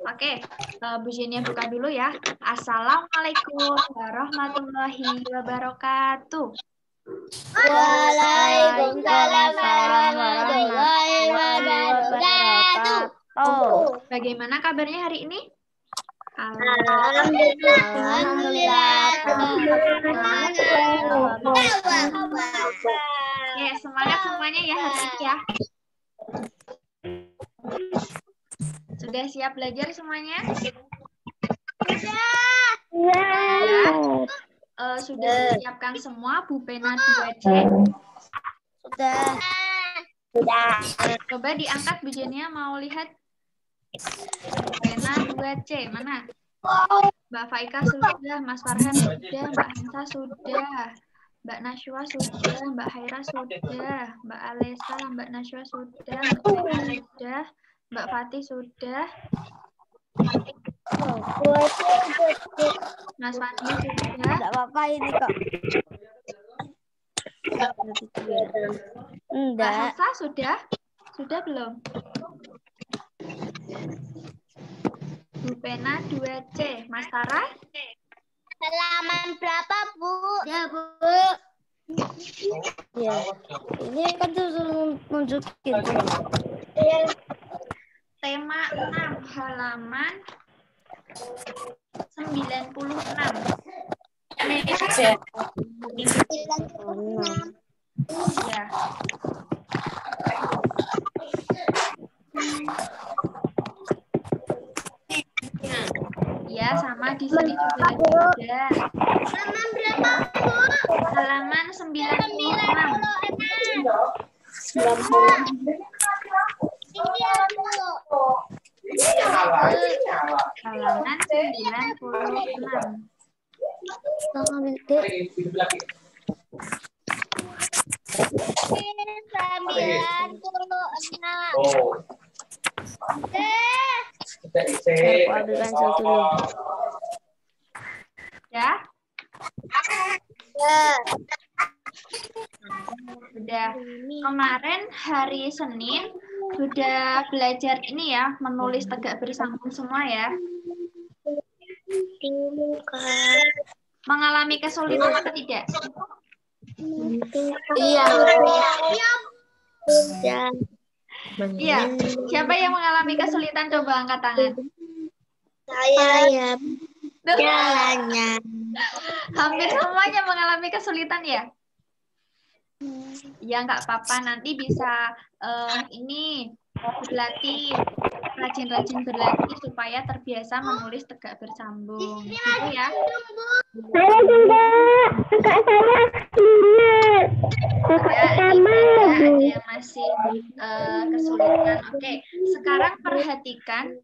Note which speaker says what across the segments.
Speaker 1: Oke, Bu Jenia buka dulu ya. Assalamualaikum warahmatullahi wabarakatuh.
Speaker 2: Waalaikumsalam warahmatullahi wabarakatuh.
Speaker 1: Bagaimana kabarnya hari ini? Oke, semangat semuanya ya hari ini ya. Sudah siap belajar semuanya? Sudah disiapkan semua Bu pena 2C?
Speaker 2: Sudah.
Speaker 1: Coba diangkat Bu Jenia, mau lihat Bu pena 2C mana? Mbak Faika sudah, Mas Farhan sudah, Mbak Hansa sudah, Mbak Nashwa sudah, Mbak Haira sudah, Mbak Alesa, Mbak Nashwa sudah, Mbak Faika sudah, Mbak Fatih sudah, Mas Fandi sudah.
Speaker 2: Tidak apa-apa ini kok.
Speaker 1: Mbak Hafsa sudah? Sudah belum? Bu pena 2C. Mas Tara?
Speaker 2: Halaman berapa, Bu? Ya, Bu. Ya. Ini kan tuh nunjukin.
Speaker 1: Tema 6, halaman 96. Ya. Ya, sama di sini juga ada.
Speaker 2: Halaman berapa, Bu?
Speaker 1: Halaman 96. Halaman 96.
Speaker 2: Aku ambil pensil dulu.
Speaker 1: Ya? Sudah. Kemarin hari Senin sudah belajar ini ya, menulis tegak bersambung semua ya. Mengalami kesulitan atau tidak?
Speaker 2: Iya.
Speaker 1: Iya. Siapa yang mengalami kesulitan? Coba angkat tangan.
Speaker 2: Saya jalannya.
Speaker 1: Hampir semuanya mengalami kesulitan ya? Ya nggak apa-apa, nanti bisa ini berlatih, rajin-rajin berlatih supaya terbiasa menulis tegak bersambung, gitu ya.
Speaker 2: Saya juga, kakak saya
Speaker 1: Ada yang masih kesulitan. Oke, sekarang perhatikan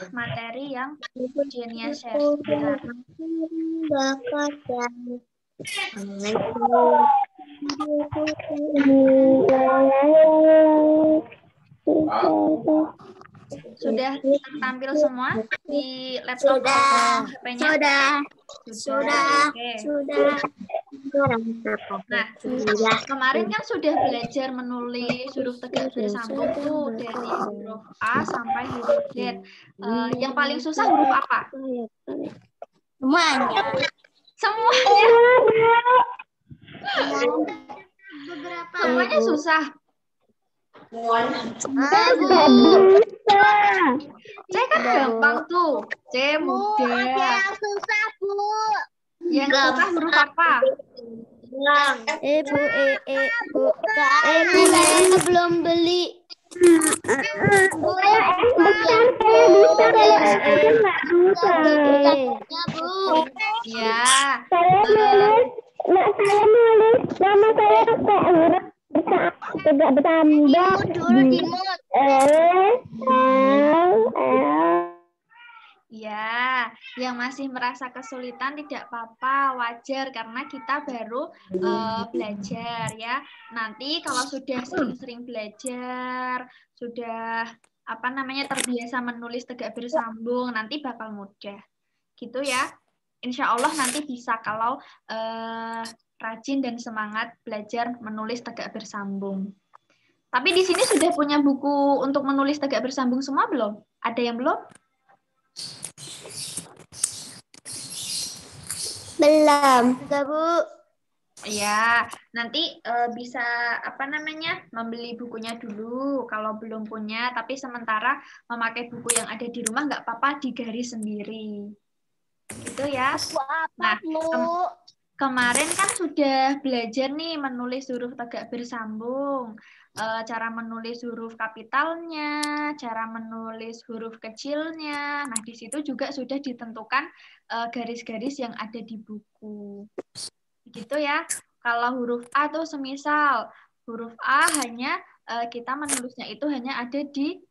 Speaker 1: materi yang Jenia share sebentar. Sudah tampil semua di laptop HP-nya? Sudah. Nah, kemarin kan sudah belajar menulis huruf tegak bersambung tuh dari huruf A sampai huruf Z. Yang paling susah huruf apa?
Speaker 2: Semuanya.
Speaker 1: Semuanya susah. C kan gampang tuh. C mudah.
Speaker 2: Yang susah, Bu.
Speaker 1: Yang susah huruf apa?
Speaker 2: Bu. Saya belum beli.
Speaker 1: Ya.
Speaker 2: Saya nulis nama saya pakai huruf tidak bertambah.
Speaker 1: Ya, yang masih merasa kesulitan tidak apa-apa, wajar karena kita baru belajar ya. Nanti kalau sudah sering-sering belajar, sudah terbiasa menulis tegak bersambung, nanti bakal mudah. Gitu ya. Insya Allah nanti bisa kalau rajin dan semangat belajar menulis tegak bersambung. Tapi di sini sudah punya buku untuk menulis tegak bersambung semua belum? Ada yang belum?
Speaker 2: Belum. Enggak, Bu.
Speaker 1: Ya, nanti bisa apa namanya membeli bukunya dulu kalau belum punya. Tapi sementara memakai buku yang ada di rumah nggak apa-apa, digaris sendiri. Gitu ya. Nah, kemarin kan sudah belajar nih menulis huruf tegak bersambung. Cara menulis huruf kapitalnya, cara menulis huruf kecilnya. Nah, di situ juga sudah ditentukan garis-garis yang ada di buku. Gitu ya. Kalau huruf A tuh semisal huruf A hanya kita menulisnya itu hanya ada di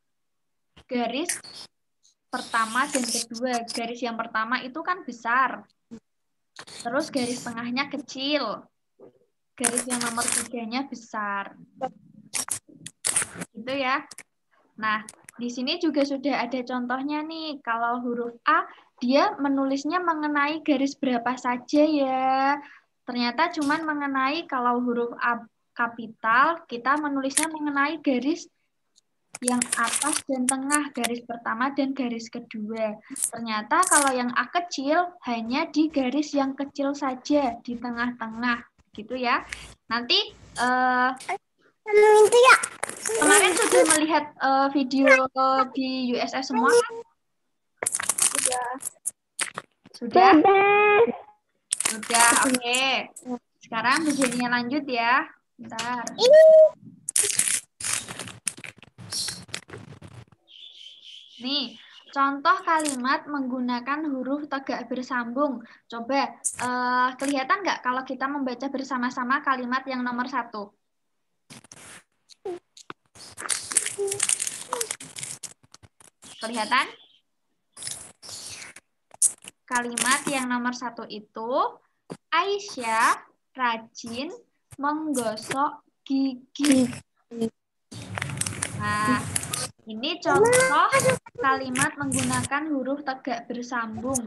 Speaker 1: garis pertama dan kedua. Garis yang pertama itu kan besar. Terus garis tengahnya kecil. Garis yang nomor 3-nya besar. Gitu ya. Nah, di sini juga sudah ada contohnya nih. Kalau huruf A, dia menulisnya mengenai garis berapa saja ya. Ternyata cuman mengenai kalau huruf A kapital, kita menulisnya mengenai garis yang atas dan tengah, garis pertama dan garis kedua. Ternyata kalau yang A kecil, hanya di garis yang kecil saja, di tengah-tengah. Gitu ya. Nanti kemarin sudah melihat video di USS semua kan? Sudah? Sudah, oke. Sekarang begini lanjut ya. Bentar. Nih, contoh kalimat menggunakan huruf tegak bersambung. Coba, kelihatan nggak kalau kita membaca bersama-sama kalimat yang nomor 1? Kelihatan? Kalimat yang nomor 1 itu, Aisyah rajin menggosok gigi. Nah, ini contoh kalimat menggunakan huruf tegak bersambung.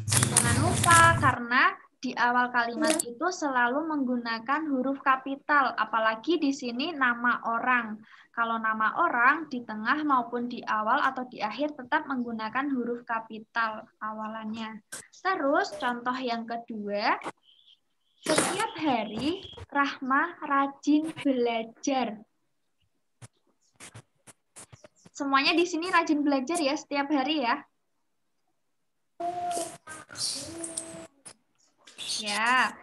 Speaker 1: Jangan lupa, karena di awal kalimat itu selalu menggunakan huruf kapital, apalagi di sini nama orang. Kalau nama orang di tengah maupun di awal atau di akhir tetap menggunakan huruf kapital awalannya. Terus contoh yang kedua, setiap hari Rahma rajin belajar. Semuanya di sini rajin belajar ya setiap hari ya. Ya.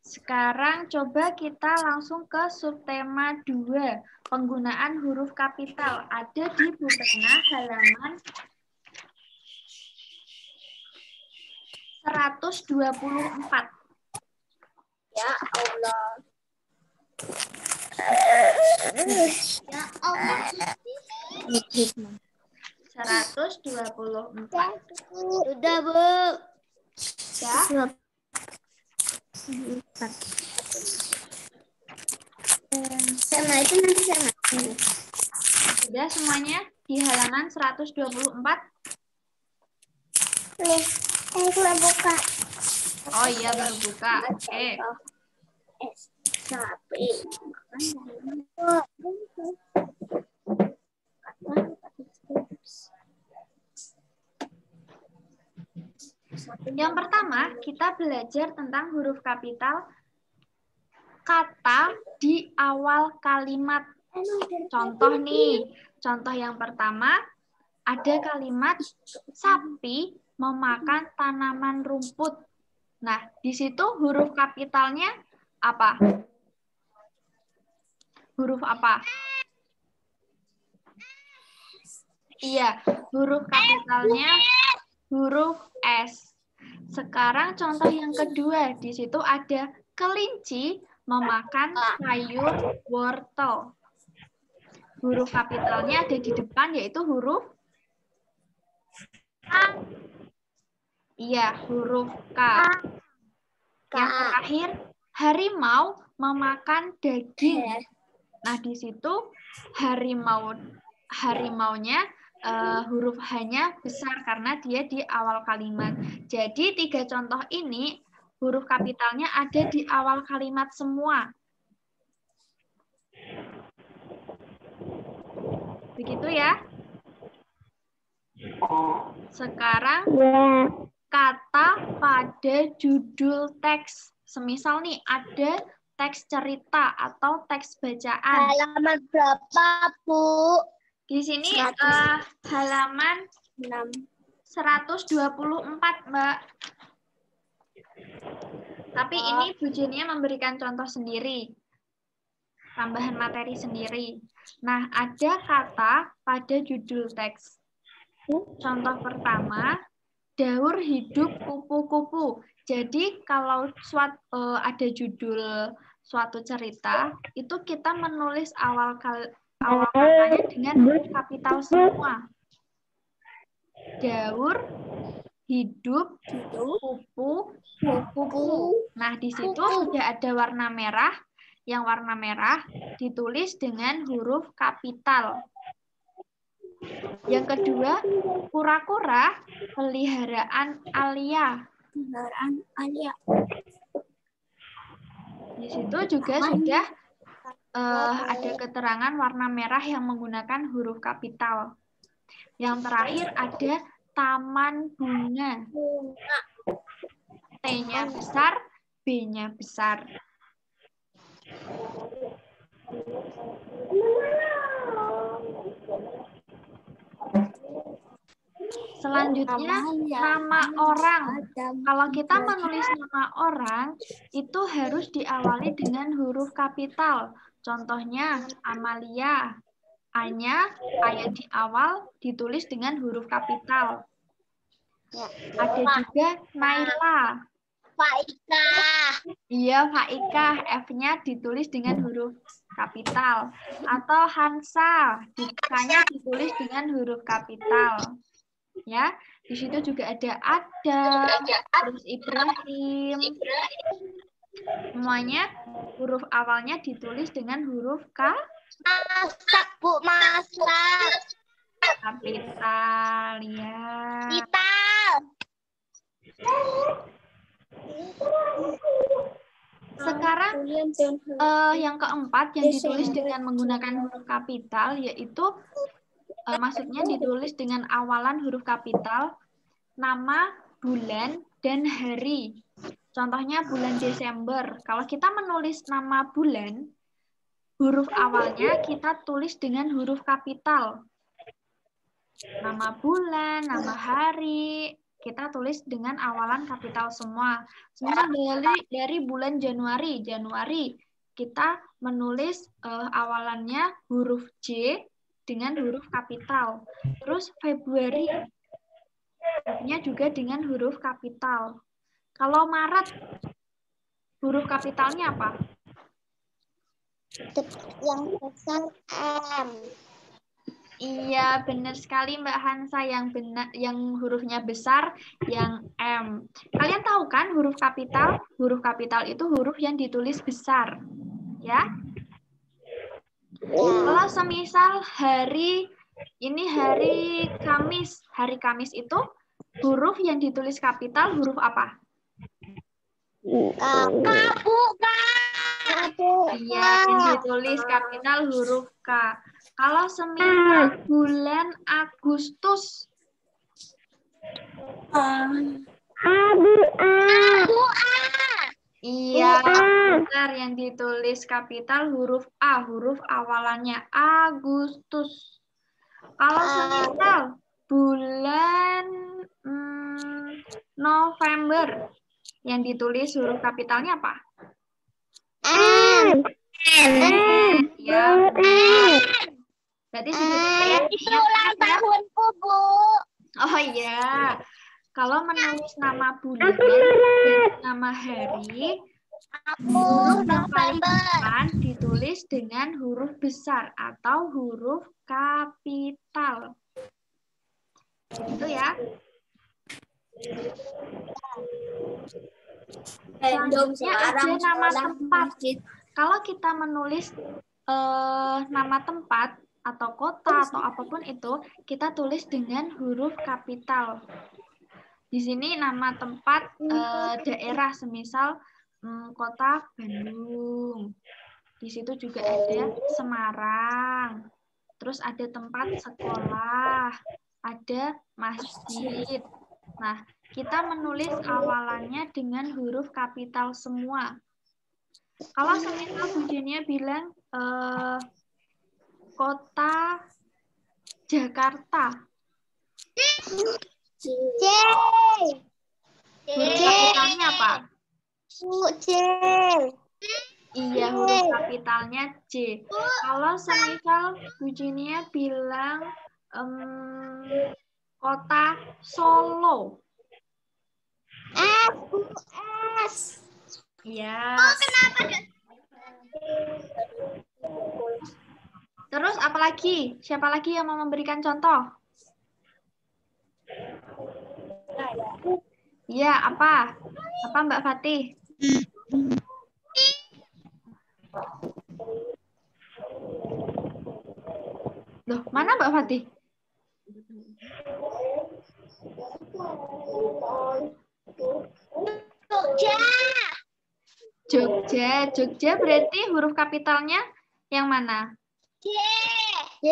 Speaker 1: Sekarang coba kita langsung ke subtema 2, penggunaan huruf kapital. Ada di Bupena halaman 124.
Speaker 2: Ya Allah. Ya Allah.
Speaker 1: 124.
Speaker 2: Sudah, Bu.
Speaker 1: Ya.
Speaker 2: Sama itu nanti sama.
Speaker 1: Sudah semuanya di halaman 124?
Speaker 2: Nih, saya belum buka.
Speaker 1: Oh iya, baru buka. Oke.
Speaker 2: Sapi.
Speaker 1: Yang pertama, kita belajar tentang huruf kapital kata di awal kalimat. Contoh nih, contoh yang pertama, ada kalimat sapi memakan tanaman rumput. Nah, di situ huruf kapitalnya apa? Huruf apa? Iya, huruf kapitalnya huruf S. Sekarang contoh yang kedua, di situ ada kelinci memakan sayur wortel. Huruf kapitalnya ada di depan, yaitu huruf A. Iya, huruf K. Yang terakhir, harimau memakan daging. Nah, di situ harimaunya huruf H-nya besar karena dia di awal kalimat. Jadi 3 contoh ini huruf kapitalnya ada di awal kalimat semua. Begitu ya. Sekarang
Speaker 2: Ya.
Speaker 1: kata pada judul teks. Semisal nih ada teks cerita atau teks bacaan.
Speaker 2: Halaman berapa, Bu?
Speaker 1: Di sini
Speaker 2: 100.
Speaker 1: halaman 124, Mbak. Tapi ini Bu Jenia memberikan contoh sendiri. Tambahan materi sendiri. Nah, ada kata pada judul teks. Contoh pertama, daur hidup kupu-kupu. Jadi kalau ada judul suatu cerita, itu kita menulis awal katanya dengan huruf kapital semua. Daur hidup kupu-kupu. Nah, di situ sudah ada warna merah. Yang warna merah ditulis dengan huruf kapital. Yang kedua, kura-kura peliharaan Alia. Di situ juga sudah ada keterangan warna merah yang menggunakan huruf kapital. Yang terakhir ada taman bunga. T-nya besar, B-nya besar. Selanjutnya, nama orang. Kalau kita menulis nama orang, itu harus diawali dengan huruf kapital. Contohnya, Amalia. A-nya, A di awal, ditulis dengan huruf kapital. Ada juga Naila.
Speaker 2: Faika.
Speaker 1: Iya, Faika. F-nya ditulis dengan huruf kapital. Atau Hansa. K-nya ditulis dengan huruf kapital. Ya, di situ juga ada terus Ibrahim. Semuanya huruf awalnya ditulis dengan huruf
Speaker 2: Masak, Bu, masak.
Speaker 1: kapital. Ya.
Speaker 2: Kapital.
Speaker 1: Sekarang yang keempat yang ditulis dengan menggunakan huruf kapital yaitu maksudnya ditulis dengan awalan huruf kapital, nama, bulan, dan hari. Contohnya bulan Desember. Kalau kita menulis nama bulan, huruf awalnya kita tulis dengan huruf kapital. Nama bulan, nama hari, kita tulis dengan awalan kapital semua. Misal dari bulan Januari, kita menulis awalannya huruf J dengan huruf kapital. Terus Februari, hurufnya juga dengan huruf kapital. Kalau Maret, huruf kapitalnya apa?
Speaker 2: Yang besar M.
Speaker 1: Iya, benar sekali Mbak Hansa, yang hurufnya besar, yang M. Kalian tahu kan huruf kapital? Huruf kapital itu huruf yang ditulis besar. Ya. Kalau semisal hari Kamis. Hari Kamis itu huruf yang ditulis kapital huruf apa? Iya, yang ditulis kapital huruf K. Kalau semisal bulan Agustus. Iya, benar, yang ditulis kapital huruf A, huruf awalannya Agustus. Kalau semisal bulan November, yang ditulis huruf kapitalnya apa? Ya. Berarti sudah
Speaker 2: itu ulang tahunku, Bu.
Speaker 1: Oh iya. Kalau menulis nama bulan dan nama hari, huruf yang paling depan ditulis dengan huruf besar atau huruf kapital. Begitu ya. Selanjutnya ada nama tempat. Kalau kita menulis nama tempat atau kota atau apapun itu, kita tulis dengan huruf kapital. Di sini nama tempat daerah, semisal kota Bandung. Di situ juga ada Semarang. terus ada tempat sekolah, ada masjid. Nah, kita menulis awalannya dengan huruf kapital semua. Kalau semisal Bu Jenia bilang kota Jakarta. Huruf kapitalnya apa?
Speaker 2: C.
Speaker 1: Iya, huruf kapitalnya C. Kalau semisal Bu Jenia bilang kota Solo.
Speaker 2: S.
Speaker 1: Iya. Terus apa lagi? Siapa lagi yang mau memberikan contoh? Iya, apa? Apa Mbak Fatih? Loh, mana Mbak Fatih?
Speaker 2: Jogja.
Speaker 1: Jogja. Jogja berarti huruf kapitalnya yang mana?
Speaker 2: J.
Speaker 1: J,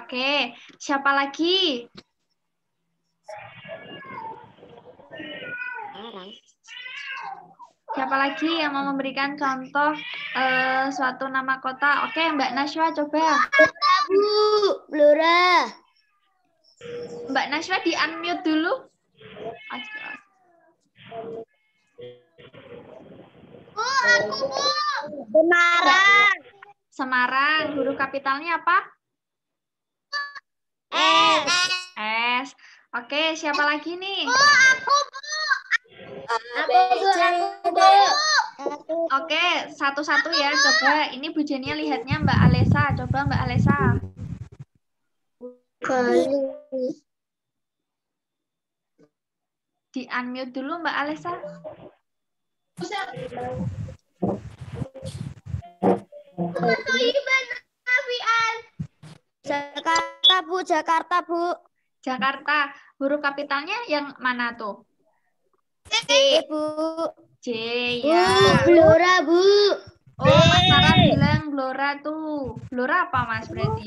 Speaker 1: oke. Siapa lagi? Siapa lagi yang mau memberikan contoh suatu nama kota? Oke, Mbak Najwa coba.
Speaker 2: Bu, Blora.
Speaker 1: Mbak Najwa di unmute dulu.
Speaker 2: Bu, aku Bu. Semarang.
Speaker 1: Semarang, huruf kapitalnya apa?
Speaker 2: S.
Speaker 1: S. Oke, siapa lagi nih?
Speaker 2: Bu, aku Bu. Aku Bu.
Speaker 1: Oke, satu-satu ya. Coba, ini Bu Jenia lihatnya Mbak Alesa. Coba Mbak Alesa. Di unmute dulu Mbak Alesa.
Speaker 2: Jakarta Bu, Jakarta Bu.
Speaker 1: Jakarta, huruf kapitalnya yang mana tuh?
Speaker 2: C Bu.
Speaker 1: J ya.
Speaker 2: Blora Bu.
Speaker 1: Oh, Mas Sarah bilang Blora tuh. Blora apa Mas berarti?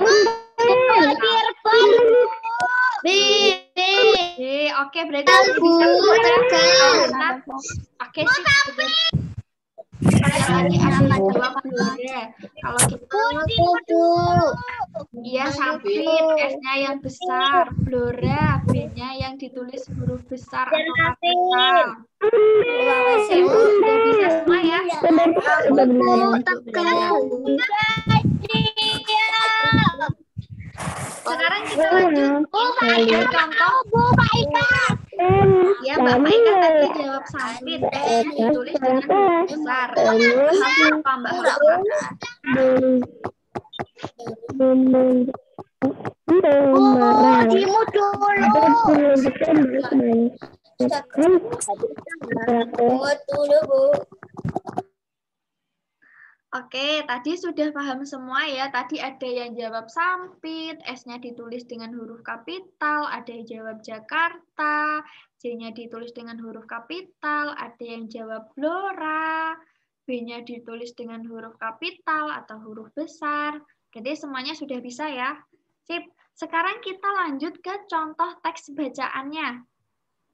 Speaker 2: B.
Speaker 1: B. Oke, berarti bisa ya. Oke sih. Lagi ada jawab Blora. Kalau kita iya sempit, S-nya yang besar, Blora, B-nya yang ditulis huruf besar atau kapital. Sudah bisa semua ya? Sekarang kita lanjut. Ini ada contoh. Ya, Mbak Maika tadi jawab sempit, S-nya ditulis dengan huruf besar. Apa Mbak Hafsa? Oke, tadi sudah paham semua ya. Tadi ada yang jawab sampit, S-nya ditulis dengan huruf kapital, ada yang jawab Jakarta, J-nya ditulis dengan huruf kapital, ada yang jawab Blora, B-nya ditulis dengan huruf kapital atau huruf besar. Jadi semuanya sudah bisa ya. Sip. Sekarang kita lanjut ke contoh teks bacaannya.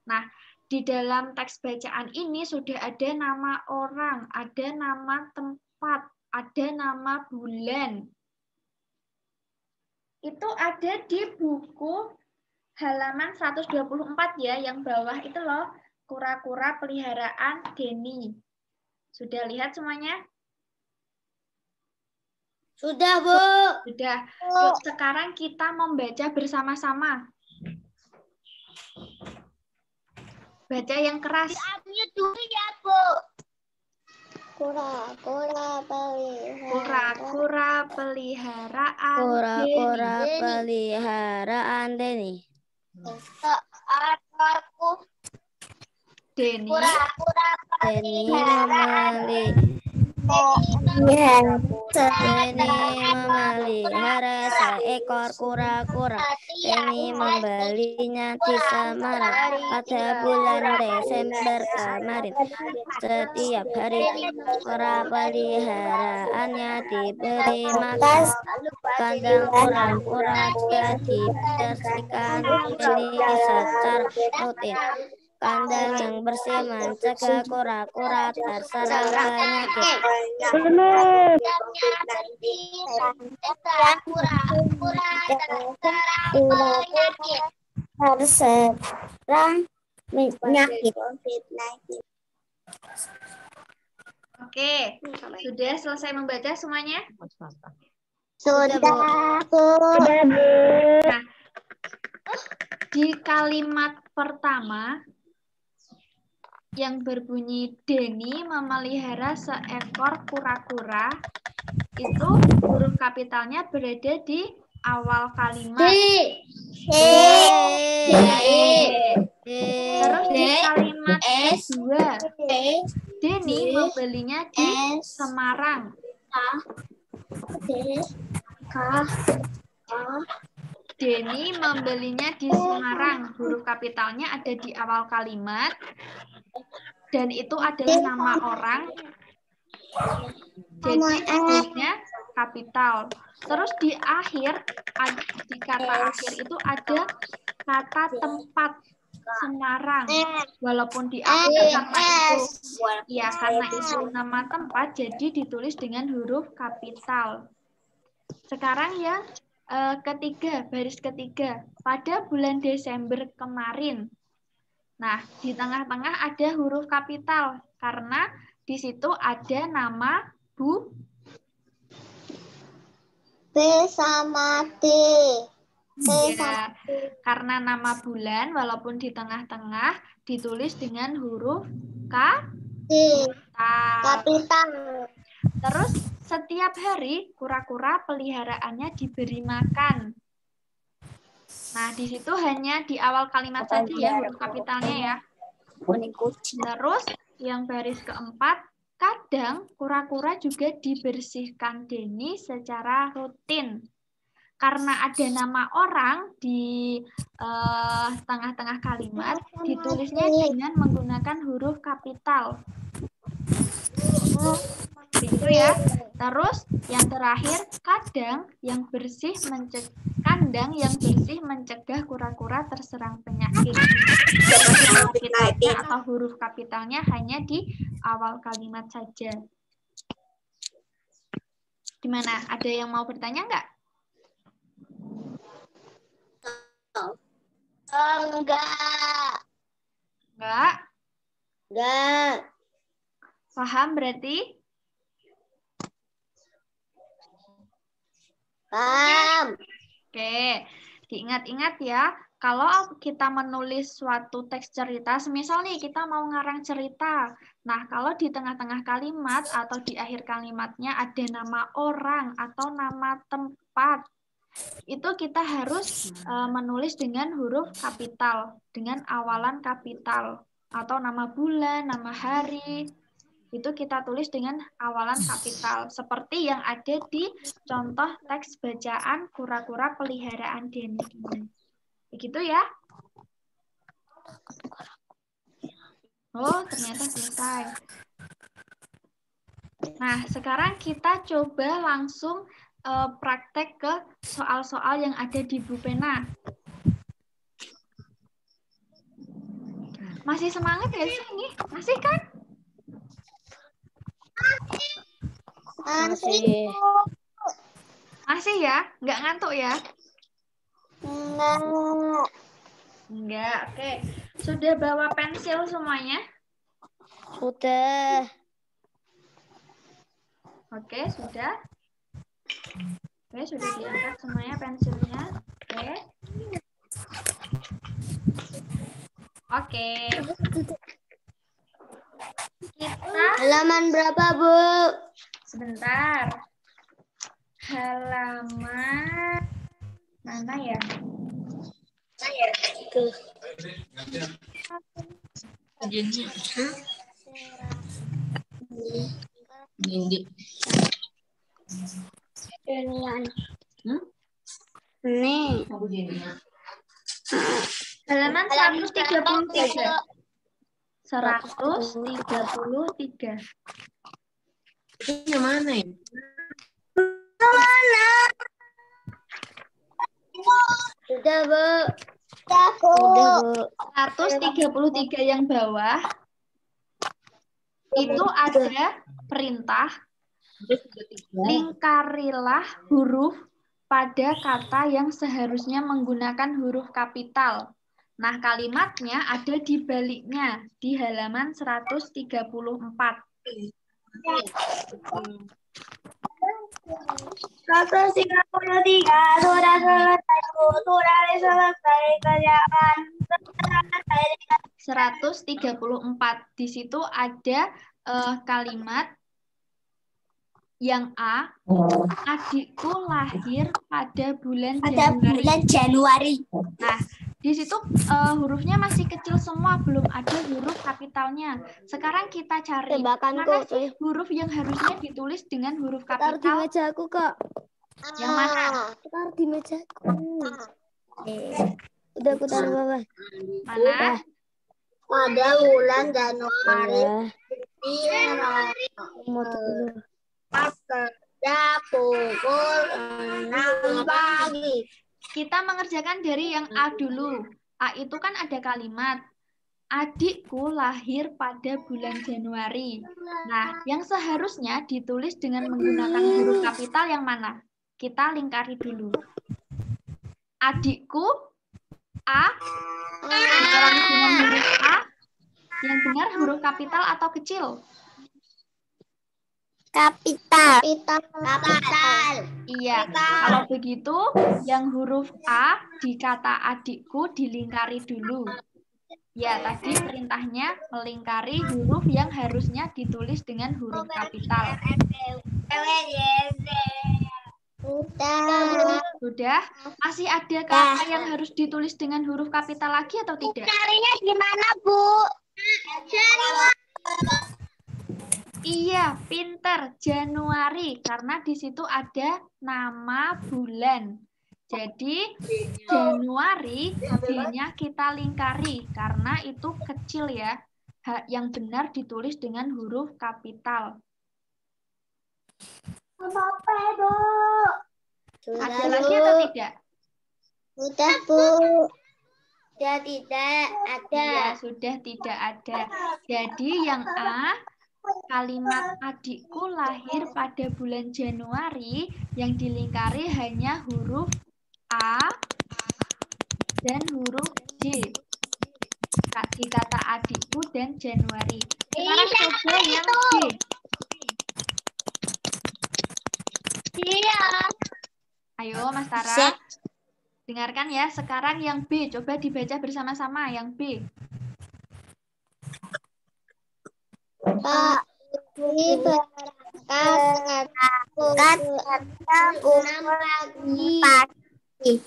Speaker 1: Nah, di dalam teks bacaan ini sudah ada nama orang, ada nama tempat, ada nama bulan. Itu ada di buku halaman 124 ya, yang bawah itu loh, kura-kura peliharaan Denny. Sudah lihat semuanya?
Speaker 2: Sudah, Bu.
Speaker 1: Sudah. Yuk, sekarang kita membaca bersama-sama. Baca yang keras.
Speaker 2: Unmute dulu ya, Bu. Kura-kura peliharaan.
Speaker 1: Kura-kura peliharaan
Speaker 2: Kura-kura peliharaan Denny. Aku
Speaker 1: Denny.
Speaker 2: kura-kura
Speaker 1: Denny
Speaker 3: Deni memelihara seekor kura-kura. Deni membelinya di Semarang pada bulan Desember kemarin. Setiap hari kura peliharaannya diberi makan. Kandang kura-kura juga dibersihkan Deni secara rutin. Kandang yang bersih mencegah kura-kura terserang penyakit. Terserang penyakit.
Speaker 1: Oke, sudah selesai membaca semuanya?
Speaker 3: Sudah, Bu.
Speaker 1: Nah, di kalimat pertama yang berbunyi Deni memelihara seekor kura-kura, itu huruf kapitalnya berada di awal kalimat. Terus di kalimat kedua, Deni membelinya di Semarang. Deni membelinya di Semarang. Huruf kapitalnya ada di awal kalimat. Dan itu adalah nama orang. Jadi hurufnya kapital. Terus di akhir, di kata akhir itu ada kata tempat. Semarang. Walaupun di akhir karena itu nama tempat, jadi ditulis dengan huruf kapital. Sekarang yang ketiga, baris ketiga, pada bulan Desember kemarin. Nah, di tengah-tengah ada huruf kapital karena di situ ada nama Bu
Speaker 3: B sama D.
Speaker 1: Ya, karena nama bulan walaupun di tengah-tengah ditulis dengan huruf
Speaker 3: Kapital.
Speaker 1: Terus setiap hari kura-kura peliharaannya diberi makan. Nah, di situ hanya di awal kalimat saja ya huruf kapitalnya ya. Terus yang baris keempat, kadang kura-kura juga dibersihkan Deni secara rutin. Karena ada nama orang di tengah-tengah kalimat, ditulisnya dengan menggunakan huruf kapital. Itu ya. Terus yang terakhir, kandang yang bersih mencegah kura-kura terserang penyakit. Kapitalnya atau huruf kapitalnya hanya di awal kalimat saja. Gimana? Ada yang mau bertanya nggak? Enggak. Paham berarti?
Speaker 3: Paham.
Speaker 1: Oke, diingat-ingat ya, kalau kita menulis suatu teks cerita, semisal nih kita mau ngarang cerita. Nah, kalau di tengah-tengah kalimat atau di akhir kalimatnya ada nama orang atau nama tempat, itu kita harus menulis dengan huruf kapital, dengan awalan kapital. Atau nama bulan, nama hari, itu kita tulis dengan awalan kapital. Seperti yang ada di contoh teks bacaan kura-kura peliharaan Deni ini. Begitu ya? Oh, ternyata selesai. Nah, sekarang kita coba langsung praktek ke soal-soal yang ada di buku pena. Masih semangat ya sih ini? Masih kan?
Speaker 3: Masih.
Speaker 1: Masih ya? Nggak ngantuk ya? Enggak, oke. Sudah bawa pensil semuanya?
Speaker 3: Sudah.
Speaker 1: Oke, sudah. Oke, sudah diangkat semuanya pensilnya. Oke. Oke. Kita
Speaker 3: Halaman berapa, Bu?
Speaker 1: sebentar. Halaman mana ya?
Speaker 3: Tuh.
Speaker 4: Indi.
Speaker 3: Nih.
Speaker 4: Aku jadinya.
Speaker 1: Halaman 133.
Speaker 3: 133.
Speaker 1: 133.
Speaker 4: Itu yang mana ya?
Speaker 3: Sudah, Bu. Sudah, Bu.
Speaker 1: 133 yang bawah itu ada perintah
Speaker 4: Terus 33.
Speaker 1: lingkarilah huruf pada kata yang seharusnya menggunakan huruf kapital. Nah, kalimatnya ada di baliknya di halaman 134.
Speaker 3: Sudah selesai, Bu. Sudah selesai kerjaan.
Speaker 1: 134. Di situ ada kalimat yang A, adikku lahir pada bulan Januari. Nah, di situ hurufnya masih kecil semua, belum ada huruf kapitalnya. Sekarang kita cari
Speaker 3: Tebakanku,
Speaker 1: mana sih huruf yang harusnya ditulis dengan huruf
Speaker 3: Taruh di
Speaker 1: kapital.
Speaker 3: mejaku, Kak.
Speaker 1: Yang mana?
Speaker 3: Taruh di mejaku. Udah aku taruh bawah.
Speaker 1: Mana?
Speaker 3: Pada bulan Januari. Pada pukul 6 pagi.
Speaker 1: Kita mengerjakan dari yang A dulu. A itu kan ada kalimat, adikku lahir pada bulan Januari. Nah, yang seharusnya ditulis dengan menggunakan huruf kapital yang mana? Kita lingkari dulu. Adikku, A, sekarang dengan huruf A, yang benar huruf kapital atau kecil?
Speaker 3: Kapital.
Speaker 1: Iya, kalau begitu yang huruf A di kata adikku dilingkari dulu. Ya, tadi perintahnya melingkari huruf yang harusnya ditulis dengan huruf kapital. Sudah? Masih ada kata yang harus ditulis dengan huruf kapital lagi atau tidak?
Speaker 3: Carinya gimana, Bu?
Speaker 1: Iya, pinter. Januari, karena di situ ada nama bulan. Jadi, Januari, D-nya kita lingkari, karena itu kecil ya. Yang benar ditulis dengan huruf kapital. Ada lagi atau tidak?
Speaker 3: Sudah, Bu. Sudah tidak ada.
Speaker 1: Ya, sudah tidak ada. Jadi, yang A, kalimat adikku lahir pada bulan Januari, yang dilingkari hanya huruf A dan huruf J. Di kata adikku dan Januari. Sekarang coba yang B.
Speaker 3: Iya.
Speaker 1: Ayo Mas Tara. Dengarkan ya. Sekarang yang B. Coba dibaca bersama-sama yang B.
Speaker 3: Pak, ini berangkat pukul 6 pagi.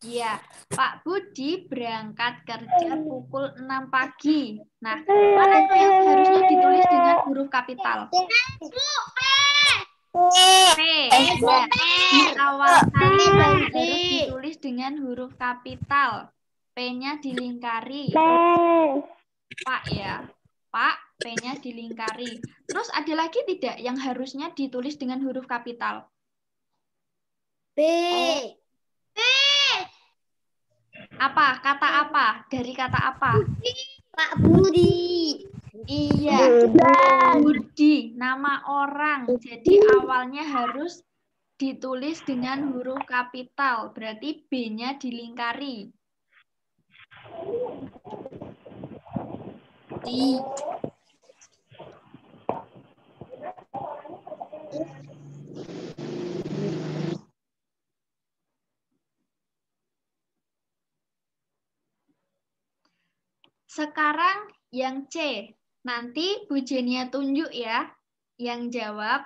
Speaker 1: Iya, Pak Budi berangkat kerja pukul 6 pagi. Nah, mana itu yang seharusnya ditulis dengan huruf kapital? P. Ya. Di awal kalimat harus ditulis dengan huruf kapital. P-nya dilingkari. Pak ya. Pak, P-nya dilingkari. Terus ada lagi tidak yang harusnya ditulis dengan huruf kapital?
Speaker 3: B.
Speaker 1: Apa? Kata apa? Dari kata apa?
Speaker 3: Pak Budi.
Speaker 1: Iya, Budi, nama orang. Jadi awalnya harus ditulis dengan huruf kapital. Berarti B-nya dilingkari. Sekarang yang C. Nanti Bu Jenia tunjuk ya yang jawab.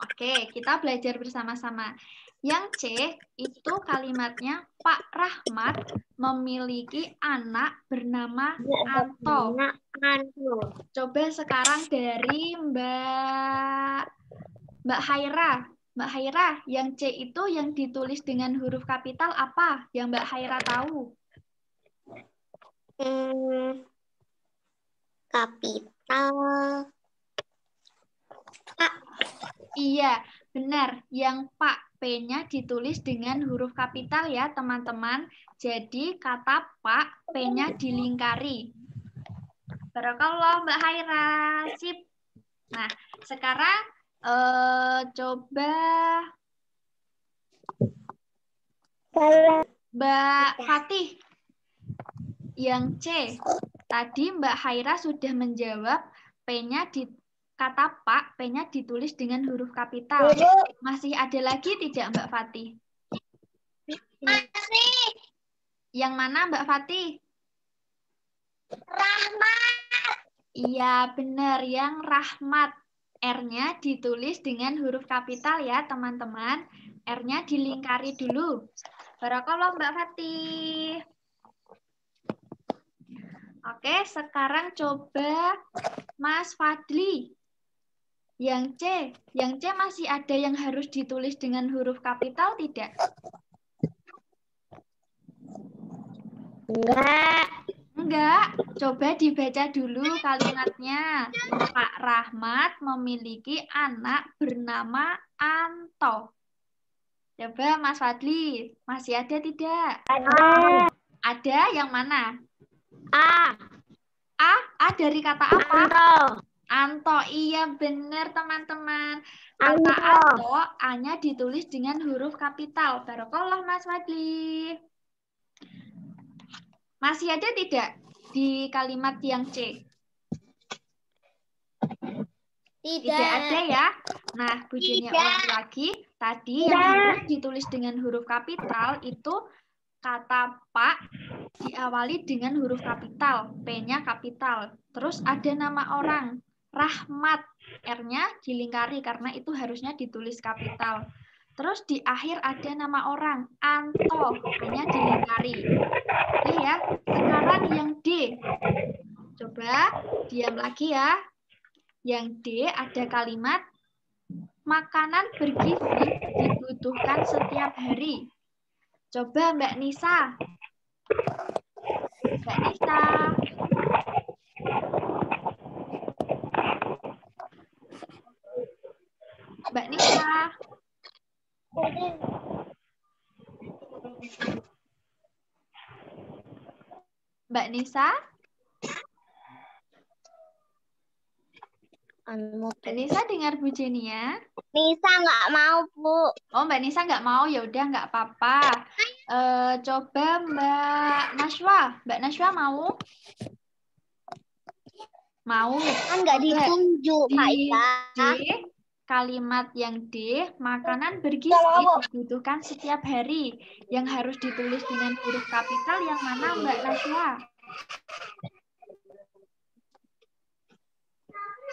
Speaker 1: Oke, kita belajar bersama-sama. Yang C itu kalimatnya Pak Rahmat memiliki anak bernama Anto. Coba sekarang dari Mbak Haira. Mbak Haira, yang C itu yang ditulis dengan huruf kapital apa? Yang Mbak Haira tahu?
Speaker 3: Kapital.
Speaker 1: Iya, benar. Yang Pak P-nya ditulis dengan huruf kapital ya, teman-teman. Jadi kata Pak, P-nya dilingkari. Barakallah Mbak Haira. Sip. Nah, sekarang coba Mbak Fatih. Yang C. Tadi Mbak Haira sudah menjawab P-nya di kata Pak, P-nya ditulis dengan huruf kapital. Masih ada lagi tidak Mbak Fatih?
Speaker 3: Masih.
Speaker 1: Yang mana Mbak Fatih?
Speaker 3: Rahmat.
Speaker 1: Iya, benar. Yang Rahmat. R-nya ditulis dengan huruf kapital ya, teman-teman. R-nya dilingkari dulu. Barakallah Mbak Fatih. Oke, sekarang coba Mas Fadli. Yang C masih ada yang harus ditulis dengan huruf kapital tidak? Enggak. Coba dibaca dulu kalimatnya. Pak Rahmat memiliki anak bernama Anto. Coba Mas Fadli, masih ada tidak?
Speaker 2: Ada.
Speaker 1: Ada yang mana?
Speaker 3: A.
Speaker 1: A dari kata apa?
Speaker 3: Anto.
Speaker 1: Anto, iya benar teman-teman. Kata Anto, A-nya ditulis dengan huruf kapital. Barakallah Mas Fadli. Masih ada tidak di kalimat yang C? Tidak ada ya. Nah, Bu Jenny ulang lagi. Tadi yang harus ditulis dengan huruf kapital itu kata Pak diawali dengan huruf kapital. P-nya kapital. Terus ada nama orang. Rahmat. R-nya dilingkari karena itu harusnya ditulis kapital. Terus di akhir ada nama orang. Anto. A-nya dilingkari. Oke ya. Sekarang yang D. Coba diam lagi ya. Yang D ada kalimat makanan bergizi dibutuhkan setiap hari. Coba Mbak Nisa. Mbak Nisa. Mbak Nisa. Mbak Nisa. Mbak Nisa dengar Bu Jenny ya?
Speaker 3: Nisa nggak mau, Bu.
Speaker 1: Oh, Mbak Nisa nggak mau, ya udah nggak apa-apa. Coba Mbak Nashwa. Mbak Nashwa mau? Mau.
Speaker 3: Kan nggak ditunjuk,
Speaker 1: Di
Speaker 3: Pak
Speaker 1: D,
Speaker 3: Ita.
Speaker 1: kalimat yang D, makanan bergizi dibutuhkan setiap hari. Yang harus ditulis dengan huruf kapital yang mana Mbak Nashwa?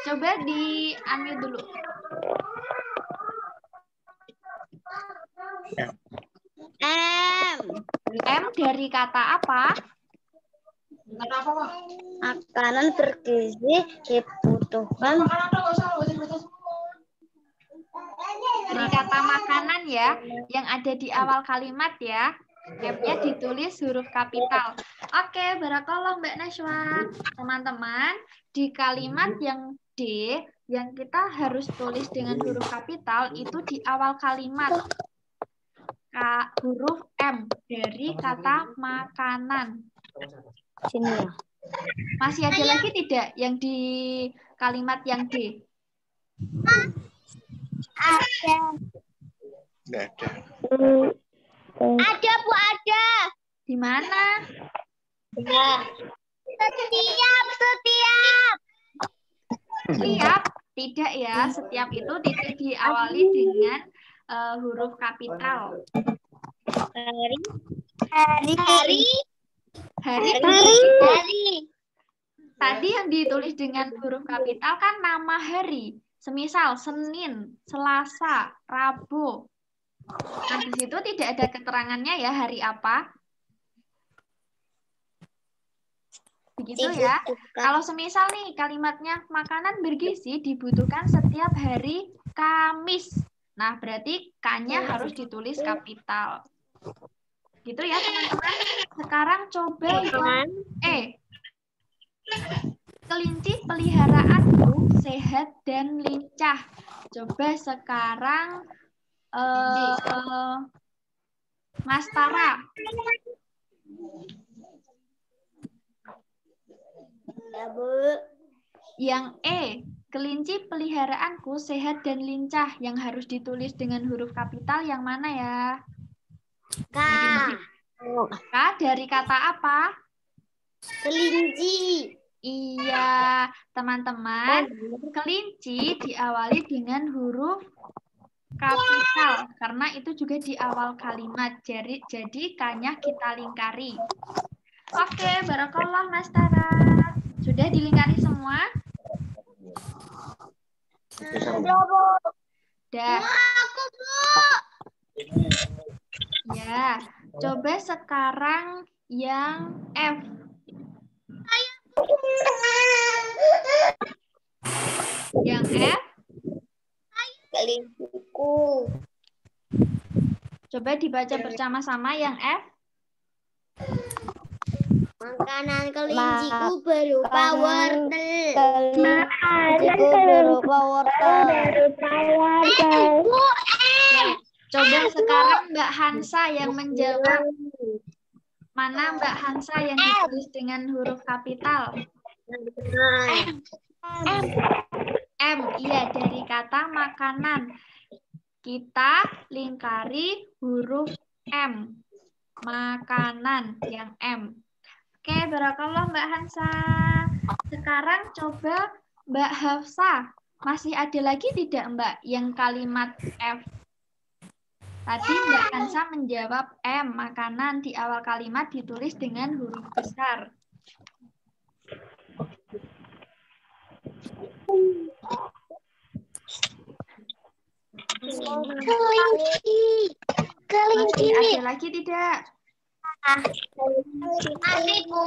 Speaker 1: Coba di-unmute dulu. M dari kata apa?
Speaker 3: Makanan bergizi dibutuhkan.
Speaker 1: Dari kata makanan ya, yang ada di awal kalimat ya. M-nya ditulis huruf kapital. Oke, barakallah Mbak Nashwa. Teman-teman, di kalimat yang D, yang kita harus tulis dengan huruf kapital itu di awal kalimat. Huruf M dari kata makanan.
Speaker 3: Sini ya.
Speaker 1: Masih ada lagi tidak yang di kalimat yang D?
Speaker 3: Ada.
Speaker 4: Nggak ada.
Speaker 3: Ada, Bu, ada.
Speaker 1: Di mana?
Speaker 3: Setiap.
Speaker 1: Setiap. Tidak ya, setiap itu tidak diawali dengan huruf kapital. Hari. Tadi yang ditulis dengan huruf kapital kan nama hari. Semisal Senin, Selasa, Rabu. Nah, di situ tidak ada keterangannya ya hari apa. Begitu ya. Kalau semisal nih kalimatnya makanan bergizi dibutuhkan setiap hari Kamis. Nah, berarti K-nya harus ditulis kapital. Gitu ya, teman-teman. Sekarang coba yang E. Kelinci peliharaanku sehat dan lincah. Coba sekarang Mas Tara.
Speaker 3: Ya, Bu.
Speaker 1: Yang E, kelinci peliharaanku sehat dan lincah. Yang harus ditulis dengan huruf kapital yang mana ya?
Speaker 3: K.
Speaker 1: K dari kata apa?
Speaker 3: Kelinci.
Speaker 1: Iya, teman-teman. Kelinci diawali dengan huruf kapital. Karena itu juga di awal kalimat. Jadi K-nya kita lingkari. Oke, barakallah Mas Tara. Sudah dilingkari semua? Dah.
Speaker 3: Aku, Bu.
Speaker 1: Ya, coba sekarang yang F. Yang F,
Speaker 3: Kelinciku.
Speaker 1: coba dibaca bersama-sama yang F.
Speaker 3: Makanan kelinciku berupa wortel.
Speaker 2: Kelinciku berupa wortel.
Speaker 1: Coba sekarang Mbak Hansa yang menjawab. Mana Mbak Hansa yang ditulis dengan huruf kapital? M, iya dari kata makanan. Kita lingkari huruf M. Makanan yang M. Oke, barakallah Mbak Hansa. Sekarang coba Mbak Hafsa. Masih ada lagi tidak Mbak yang kalimat F? Tadi Mbak Hansa menjawab M, makanan di awal kalimat ditulis dengan huruf besar. Masih ada lagi tidak?
Speaker 3: Adikku.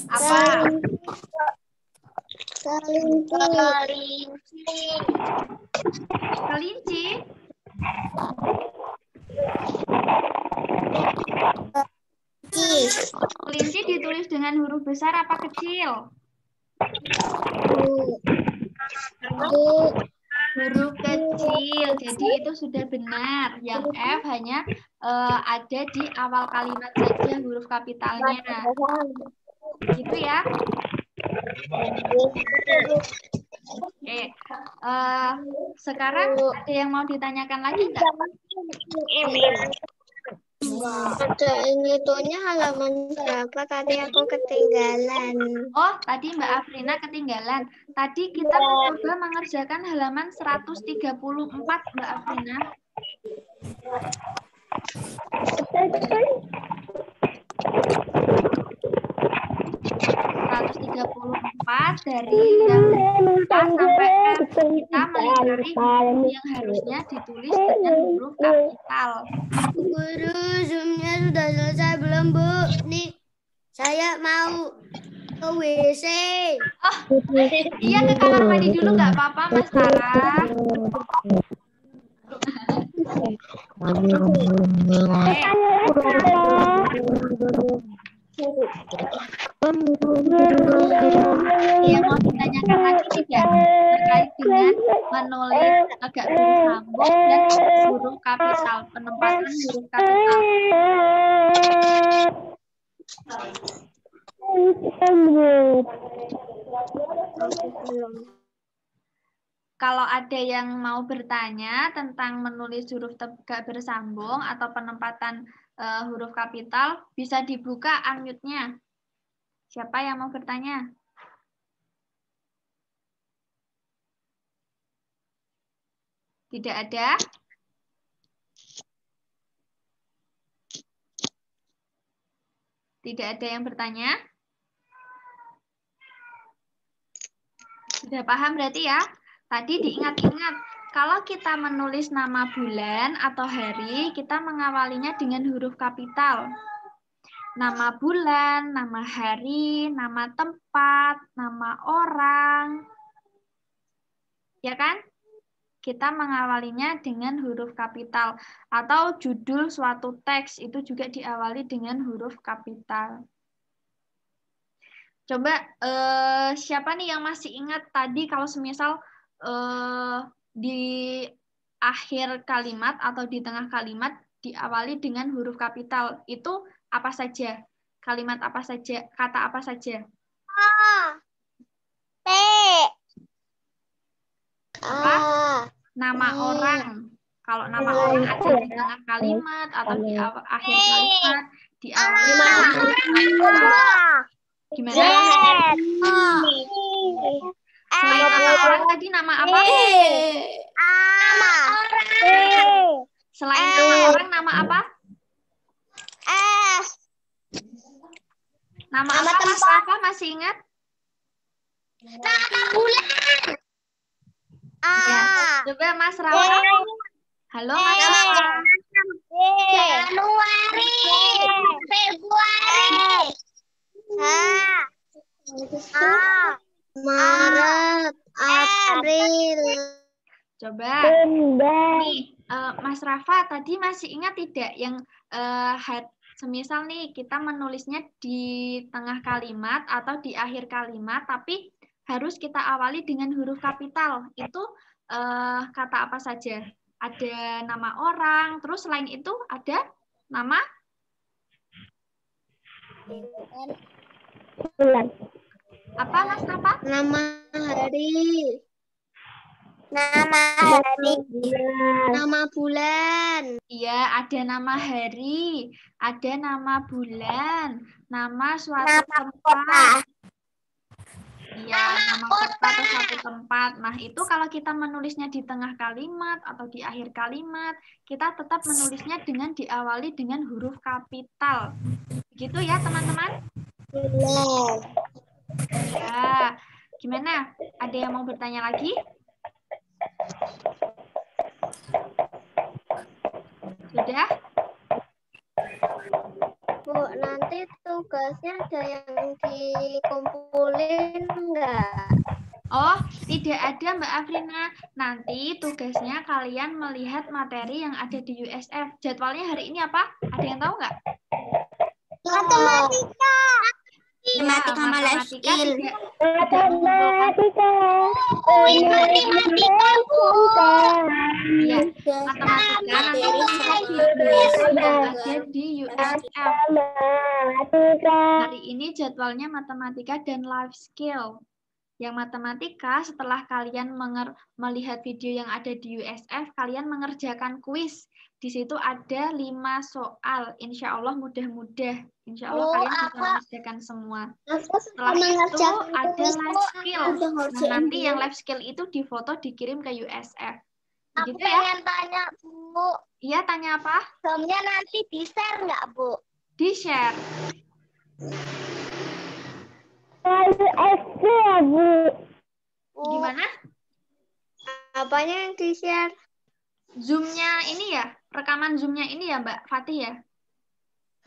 Speaker 1: Apa? Kelinci? Kelinci ditulis dengan huruf besar apa kecil? Huruf kecil, jadi itu sudah benar. Yang F hanya ada di awal kalimat saja huruf kapitalnya. Gitu ya. Oke. Sekarang ada yang mau ditanyakan lagi nggak?
Speaker 3: Ada ini tuhnya halaman berapa? Tadi aku ketinggalan.
Speaker 1: Oh, tadi Mbak Afrina ketinggalan. Tadi kita mencoba mengerjakan halaman 134, Mbak Afrina. 134 dari yang A sampai F. Kita melingkari huruf yang harusnya ditulis dengan huruf kapital.
Speaker 3: Guru, Zoom-nya sudah selesai belum, Bu? Nih, saya mau ke WC.
Speaker 1: Oh, iya ke kamar mandi dulu nggak apa-apa, Mas Tara. Yang mau ditanyakan lagi tidak terkait dengan menulis agak bersambung dan huruf kapital, penempatan huruf kapital. Kalau ada yang mau bertanya tentang menulis huruf tegak bersambung atau penempatan huruf kapital, bisa dibuka unmute-nya. Siapa yang mau bertanya? Tidak ada? Tidak ada yang bertanya? Sudah paham berarti ya? Tadi diingat-ingat, kalau kita menulis nama bulan atau hari, kita mengawalinya dengan huruf kapital. Nama bulan, nama hari, nama tempat, nama orang. Ya kan? Kita mengawalinya dengan huruf kapital. Atau judul suatu teks itu juga diawali dengan huruf kapital. Coba siapa nih yang masih ingat tadi kalau semisal di akhir kalimat atau di tengah kalimat diawali dengan huruf kapital. Itu apa saja? Kalimat apa saja? Kata apa saja?
Speaker 3: T.
Speaker 1: Apa? Nama orang. Kalau nama orang ada di tengah kalimat atau di akhir kalimat diawali dengan huruf kapital. Gimana? Selain nama orang tadi nama apa? Selain nama orang nama apa? Nama apa Mas Rafa masih ingat?
Speaker 3: Nama bulan.
Speaker 1: Ya. Coba Mas Rafa. Halo Mas Rafa.
Speaker 3: Januari, Februari, Maret, April.
Speaker 1: Coba. Nih, Mas Rafa tadi masih ingat tidak yang semisal nih kita menulisnya di tengah kalimat atau di akhir kalimat, tapi harus kita awali dengan huruf kapital. Itu kata apa saja? Ada nama orang, terus selain itu ada nama
Speaker 2: bulan.
Speaker 1: apa Mas Rafa?
Speaker 3: Nama hari. Nama hari. Nama bulan.
Speaker 1: Iya, ada nama hari, ada nama bulan, nama suatu tempat. Iya, nama kota atau suatu tempat. Nah, itu kalau kita menulisnya di tengah kalimat atau di akhir kalimat, kita tetap menulisnya dengan diawali dengan huruf kapital. Begitu ya, teman-teman? Ya. Gimana? Ada yang mau bertanya lagi? Sudah?
Speaker 3: Bu, nanti tugasnya ada yang dikumpulin enggak?
Speaker 1: Oh, tidak ada Mbak Afrina. Nanti tugasnya kalian melihat materi yang ada di USF. Jadwalnya hari ini apa? Ada yang tahu nggak?
Speaker 3: Matematika.
Speaker 1: Ya,
Speaker 3: Matematika sama life skill.
Speaker 2: Matematika.
Speaker 1: Ya, matematika nanti melihat video yang ada di USF. Hari ini jadwalnya matematika dan life skill. Yang matematika, setelah kalian melihat video yang ada di USF, kalian mengerjakan kuis. Di situ ada 5 soal. Insya Allah mudah-mudah. Insya Allah kalian bisa mengerjakan semua. Setelah itu ada life skill. Nah, nanti yang life skill itu difoto dikirim ke USF.
Speaker 3: Aku
Speaker 1: Begitu ya?
Speaker 3: pengen tanya, Bu.
Speaker 1: Iya, tanya apa?
Speaker 3: Filmnya nanti di-share nggak, Bu?
Speaker 1: Di-share.
Speaker 2: USF ya, Bu.
Speaker 1: Gimana?
Speaker 3: Apanya yang di-share?
Speaker 1: Zoom-nya ini ya? Rekaman Zoom-nya ini ya, Mbak Fatih ya?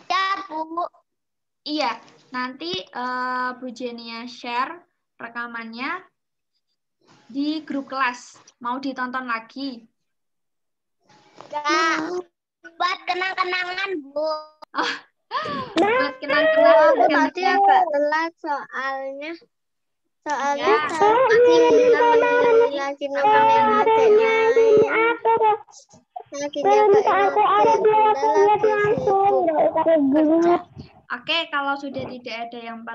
Speaker 3: Ya, Bu.
Speaker 1: Iya, nanti Bu Jenia share rekamannya di grup kelas. Mau ditonton lagi?
Speaker 3: Ya, buat kenang-kenangan, Bu.
Speaker 1: Buat kenang-kenangan.
Speaker 3: Tadi agak telat soalnya. Soalnya
Speaker 1: Ya.
Speaker 3: saya masih lagi nemenin adiknya. Lagi
Speaker 2: Aku ada di langsung.
Speaker 1: Oke, kalau sudah tidak ada yang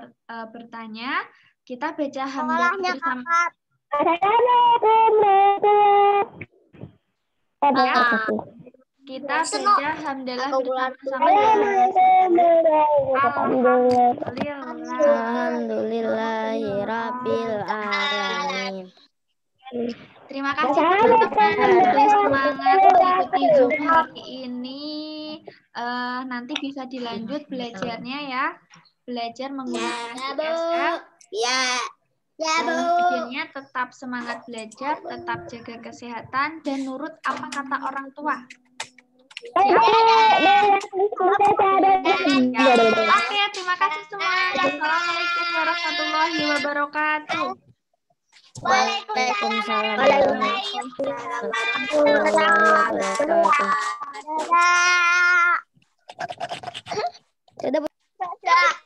Speaker 1: bertanya, kita baca hamdalah bersama. Ya, kita baca hamdalah bersama-sama ya.
Speaker 3: Alhamdulillahirabbil alamin.
Speaker 1: Terima kasih teman-teman sudah semangat mengikuti Zoom hari ini. Nanti bisa dilanjut belajarnya ya. Belajar menggunakan USF.
Speaker 3: Ya. Ya, Bu.
Speaker 1: Videonya tetap semangat belajar, tetap jaga kesehatan, dan nurut apa kata orang tua. Ya. Oke, terima kasih semua. Assalamualaikum warahmatullahi wabarakatuh.
Speaker 3: Waalaikumsalam. Dadah, Bu. Dadah.